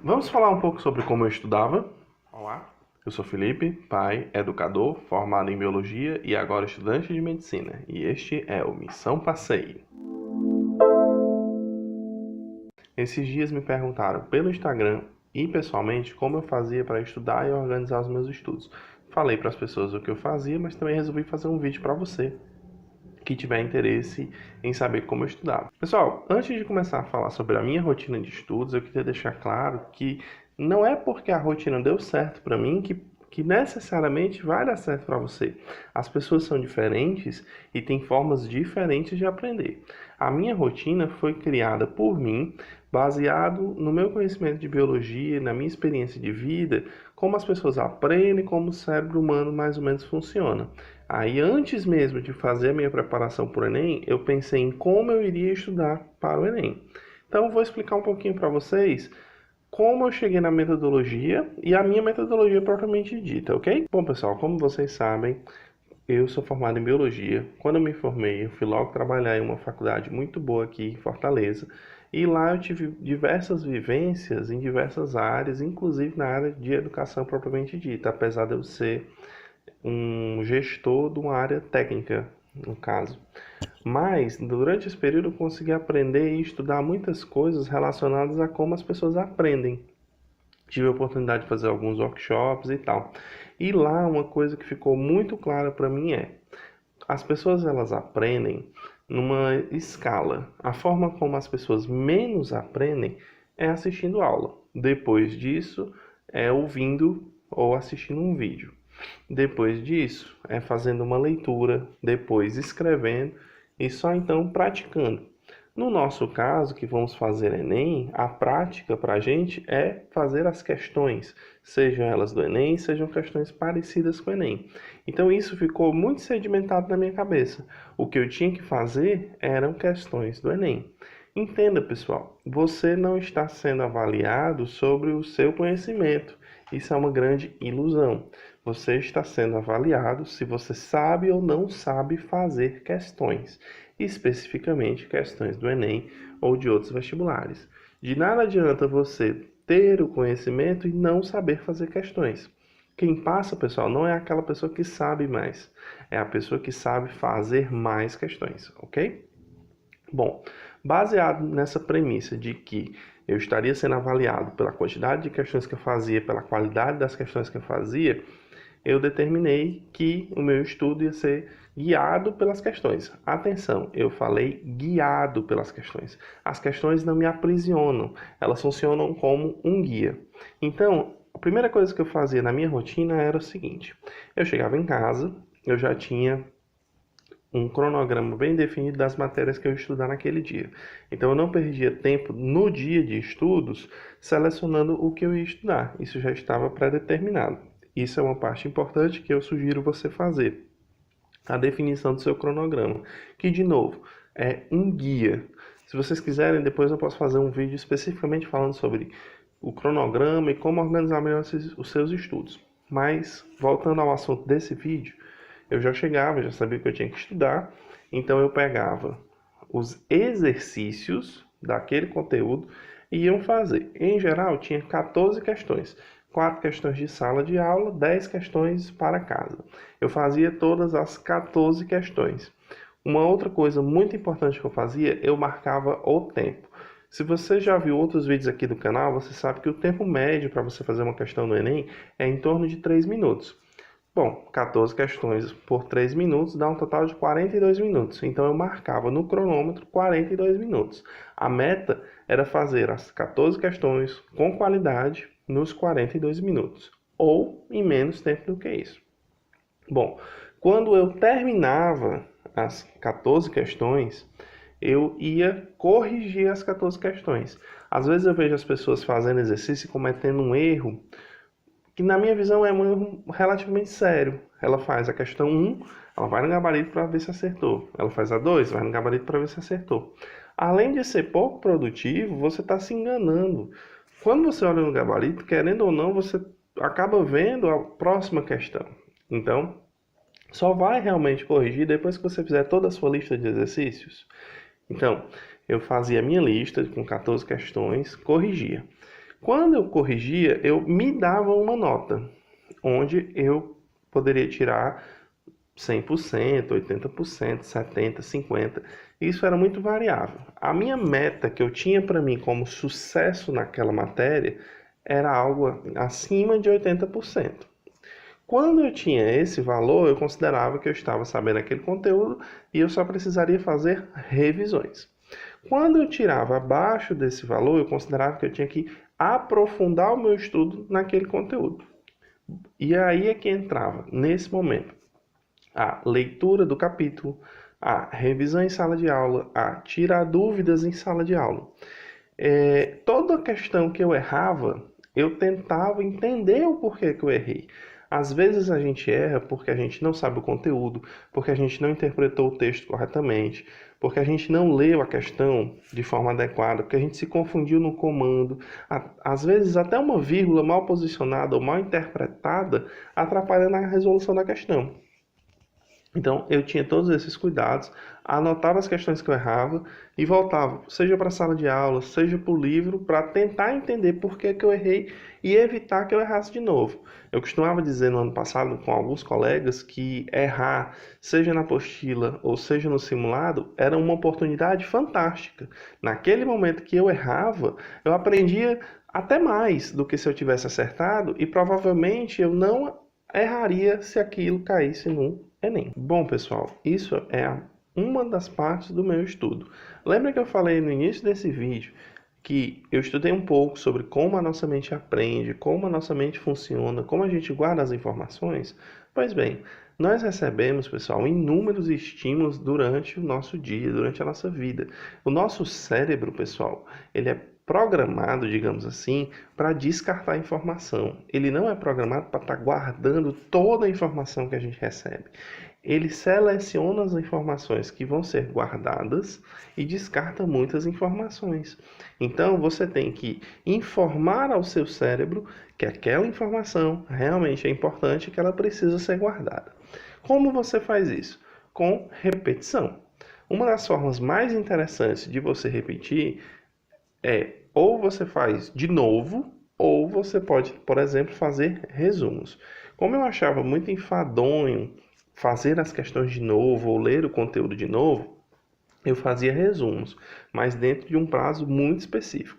Vamos falar um pouco sobre como eu estudava? Olá, eu sou Felipe, pai, educador, formado em biologia e agora estudante de medicina. E este é o Missão Passeio. Esses dias me perguntaram pelo Instagram e pessoalmente como eu fazia para estudar e organizar os meus estudos. Falei para as pessoas o que eu fazia, mas também resolvi fazer um vídeo para você que tiver interesse em saber como eu estudava. Pessoal, antes de começar a falar sobre a minha rotina de estudos, eu queria deixar claro que não é porque a rotina deu certo para mim que necessariamente vai dar certo para você. As pessoas são diferentes e têm formas diferentes de aprender. A minha rotina foi criada por mim, baseado no meu conhecimento de biologia, na minha experiência de vida, como as pessoas aprendem, como o cérebro humano mais ou menos funciona. Aí, antes mesmo de fazer a minha preparação para o Enem, eu pensei em como eu iria estudar para o Enem. Então, eu vou explicar um pouquinho para vocês como eu cheguei na metodologia e a minha metodologia propriamente dita, ok? Bom, pessoal, como vocês sabem, eu sou formado em biologia. Quando eu me formei, eu fui logo trabalhar em uma faculdade muito boa aqui em Fortaleza. E lá eu tive diversas vivências em diversas áreas, inclusive na área de educação propriamente dita, apesar de eu ser um gestor de uma área técnica, no caso. Mas, durante esse período, eu consegui aprender e estudar muitas coisas relacionadas a como as pessoas aprendem. Tive a oportunidade de fazer alguns workshops e tal. E lá, uma coisa que ficou muito clara para mim é: as pessoas elas aprendem numa escala. A forma como as pessoas menos aprendem é assistindo aula. Depois disso, é ouvindo ou assistindo um vídeo. Depois disso, é fazendo uma leitura, depois escrevendo e só então praticando. No nosso caso, que vamos fazer Enem, a prática para a gente é fazer as questões, sejam elas do Enem, sejam questões parecidas com o Enem. Então isso ficou muito sedimentado na minha cabeça. O que eu tinha que fazer eram questões do Enem. Entenda, pessoal, você não está sendo avaliado sobre o seu conhecimento. Isso é uma grande ilusão. Você está sendo avaliado se você sabe ou não sabe fazer questões, especificamente questões do Enem ou de outros vestibulares. De nada adianta você ter o conhecimento e não saber fazer questões. Quem passa, pessoal, não é aquela pessoa que sabe mais, é a pessoa que sabe fazer mais questões, ok? Bom, baseado nessa premissa de que eu estaria sendo avaliado pela quantidade de questões que eu fazia, pela qualidade das questões que eu fazia, eu determinei que o meu estudo ia ser guiado pelas questões. Atenção, eu falei guiado pelas questões. As questões não me aprisionam, elas funcionam como um guia. Então, a primeira coisa que eu fazia na minha rotina era o seguinte: eu chegava em casa, eu já tinha um cronograma bem definido das matérias que eu ia estudar naquele dia. Então eu não perdia tempo no dia de estudos selecionando o que eu ia estudar. Isso já estava pré-determinado. Isso é uma parte importante que eu sugiro você fazer. A definição do seu cronograma, que de novo é um guia. Se vocês quiserem, depois eu posso fazer um vídeo especificamente falando sobre o cronograma e como organizar melhor os seus estudos. Mas, voltando ao assunto desse vídeo, eu já chegava, já sabia que eu tinha que estudar, então eu pegava os exercícios daquele conteúdo e iam fazer. Em geral, tinha 14 questões. 4 questões de sala de aula, 10 questões para casa. Eu fazia todas as 14 questões. Uma outra coisa muito importante que eu fazia, eu marcava o tempo. Se você já viu outros vídeos aqui do canal, você sabe que o tempo médio para você fazer uma questão no Enem é em torno de 3 minutos. Bom, 14 questões por 3 minutos dá um total de 42 minutos. Então eu marcava no cronômetro 42 minutos. A meta era fazer as 14 questões com qualidade nos 42 minutos, ou em menos tempo do que isso. Bom, quando eu terminava as 14 questões, eu ia corrigir as 14 questões. Às vezes eu vejo as pessoas fazendo exercício e cometendo um erro que na minha visão é um erro relativamente sério. Ela faz a questão 1, ela vai no gabarito para ver se acertou. Ela faz a 2, vai no gabarito para ver se acertou. Além de ser pouco produtivo, você está se enganando. Quando você olha no gabarito, querendo ou não, você acaba vendo a próxima questão. Então, só vai realmente corrigir depois que você fizer toda a sua lista de exercícios. Então, eu fazia a minha lista com 14 questões, corrigia. Quando eu corrigia, eu me dava uma nota, onde eu poderia tirar 100%, 80%, 70%, 50%. Isso era muito variável. A minha meta que eu tinha para mim como sucesso naquela matéria era algo acima de 80%. Quando eu tinha esse valor, eu considerava que eu estava sabendo aquele conteúdo e eu só precisaria fazer revisões. Quando eu tirava abaixo desse valor, eu considerava que eu tinha que aprofundar o meu estudo naquele conteúdo. E aí é que entrava, nesse momento, a leitura do capítulo, a revisão em sala de aula, a tirar dúvidas em sala de aula. Toda questão que eu errava, eu tentava entender o porquê que eu errei. Às vezes a gente erra porque a gente não sabe o conteúdo, porque a gente não interpretou o texto corretamente, porque a gente não leu a questão de forma adequada, porque a gente se confundiu no comando. Às vezes até uma vírgula mal posicionada ou mal interpretada atrapalha na resolução da questão. Então, eu tinha todos esses cuidados, anotava as questões que eu errava e voltava, seja para a sala de aula, seja para o livro, para tentar entender por que eu errei e evitar que eu errasse de novo. Eu costumava dizer no ano passado com alguns colegas que errar, seja na apostila ou seja no simulado, era uma oportunidade fantástica. Naquele momento que eu errava, eu aprendia até mais do que se eu tivesse acertado e provavelmente eu não erraria se aquilo caísse no Enem. Bom, pessoal, isso é uma das partes do meu estudo. Lembra que eu falei no início desse vídeo que eu estudei um pouco sobre como a nossa mente aprende, como a nossa mente funciona, como a gente guarda as informações? Pois bem, nós recebemos, pessoal, inúmeros estímulos durante o nosso dia, durante a nossa vida. O nosso cérebro, pessoal, ele é programado, digamos assim, para descartar informação. Ele não é programado para estar guardando toda a informação que a gente recebe. Ele seleciona as informações que vão ser guardadas e descarta muitas informações. Então, você tem que informar ao seu cérebro que aquela informação realmente é importante e que ela precisa ser guardada. Como você faz isso? Com repetição. Uma das formas mais interessantes de você repetir ou você faz de novo, ou você pode, por exemplo, fazer resumos. Como eu achava muito enfadonho fazer as questões de novo ou ler o conteúdo de novo, eu fazia resumos, mas dentro de um prazo muito específico.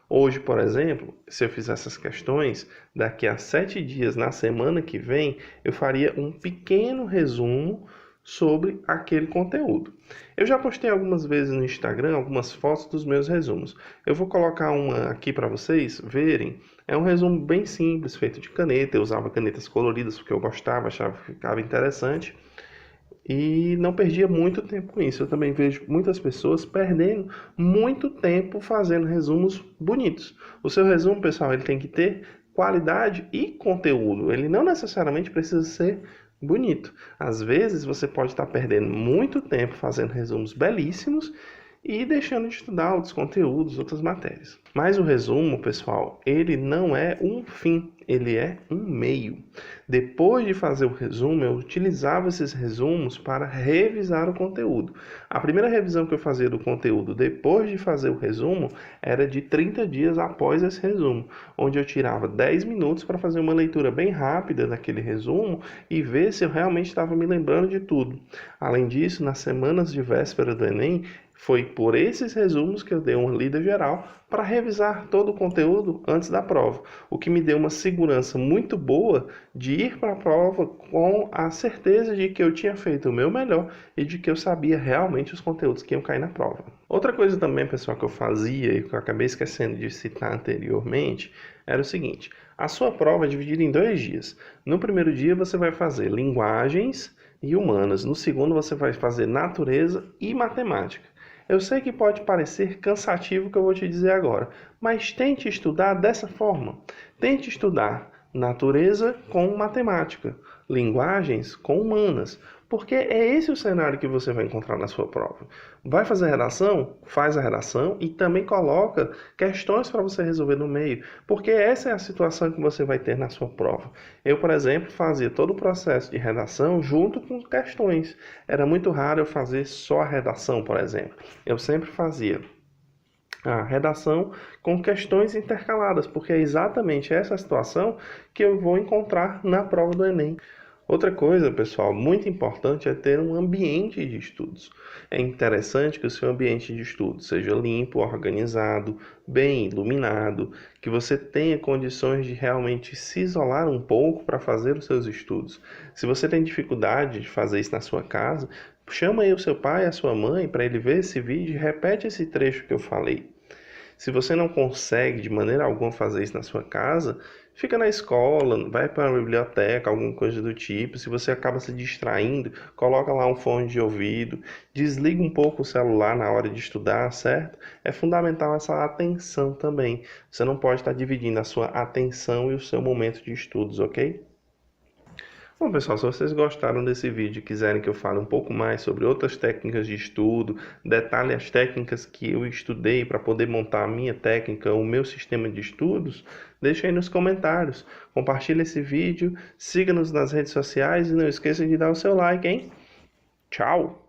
Hoje, por exemplo, se eu fizer essas questões, daqui a 7 dias, na semana que vem, eu faria um pequeno resumo sobre aquele conteúdo. Eu já postei algumas vezes no Instagram algumas fotos dos meus resumos. Eu vou colocar uma aqui para vocês verem. É um resumo bem simples, feito de caneta. Eu usava canetas coloridas porque eu gostava, achava que ficava interessante. E não perdia muito tempo com isso. Eu também vejo muitas pessoas perdendo muito tempo fazendo resumos bonitos. O seu resumo, pessoal, ele tem que ter qualidade e conteúdo. Ele não necessariamente precisa ser bonito. Às vezes você pode estar perdendo muito tempo fazendo resumos belíssimos e deixando de estudar outros conteúdos, outras matérias. Mas o resumo, pessoal, ele não é um fim, ele é um meio. Depois de fazer o resumo, eu utilizava esses resumos para revisar o conteúdo. A primeira revisão que eu fazia do conteúdo depois de fazer o resumo era de 30 dias após esse resumo, onde eu tirava 10 minutos para fazer uma leitura bem rápida daquele resumo e ver se eu realmente estava me lembrando de tudo. Além disso, nas semanas de véspera do Enem, foi por esses resumos que eu dei uma lida geral para revisar todo o conteúdo antes da prova, o que me deu uma segurança muito boa de ir para a prova com a certeza de que eu tinha feito o meu melhor e de que eu sabia realmente os conteúdos que iam cair na prova. Outra coisa também, pessoal, que eu fazia e que eu acabei esquecendo de citar anteriormente, era o seguinte: a sua prova é dividida em 2 dias. No primeiro dia você vai fazer linguagens e humanas, no segundo você vai fazer natureza e matemática. Eu sei que pode parecer cansativo o que eu vou te dizer agora, mas tente estudar dessa forma. Tente estudar natureza com matemática, linguagens com humanas, porque é esse o cenário que você vai encontrar na sua prova. Vai fazer redação? Faz a redação e também coloca questões para você resolver no meio, porque essa é a situação que você vai ter na sua prova. Eu, por exemplo, fazia todo o processo de redação junto com questões. Era muito raro eu fazer só a redação, por exemplo. Eu sempre fazia a redação com questões intercaladas, porque é exatamente essa situação que eu vou encontrar na prova do Enem. Outra coisa, pessoal, muito importante é ter um ambiente de estudos. É interessante que o seu ambiente de estudos seja limpo, organizado, bem iluminado, que você tenha condições de realmente se isolar um pouco para fazer os seus estudos. Se você tem dificuldade de fazer isso na sua casa, chama aí o seu pai e a sua mãe para ele ver esse vídeo e repete esse trecho que eu falei. Se você não consegue de maneira alguma fazer isso na sua casa, fica na escola, vai para uma biblioteca, alguma coisa do tipo. Se você acaba se distraindo, coloca lá um fone de ouvido, desliga um pouco o celular na hora de estudar, certo? É fundamental essa atenção também. Você não pode estar dividindo a sua atenção e o seu momento de estudos, ok? Bom, pessoal, se vocês gostaram desse vídeo e quiserem que eu fale um pouco mais sobre outras técnicas de estudo, detalhe as técnicas que eu estudei para poder montar a minha técnica, o meu sistema de estudos, deixe aí nos comentários. Compartilhe esse vídeo, siga-nos nas redes sociais e não esqueça de dar o seu like, hein? Tchau!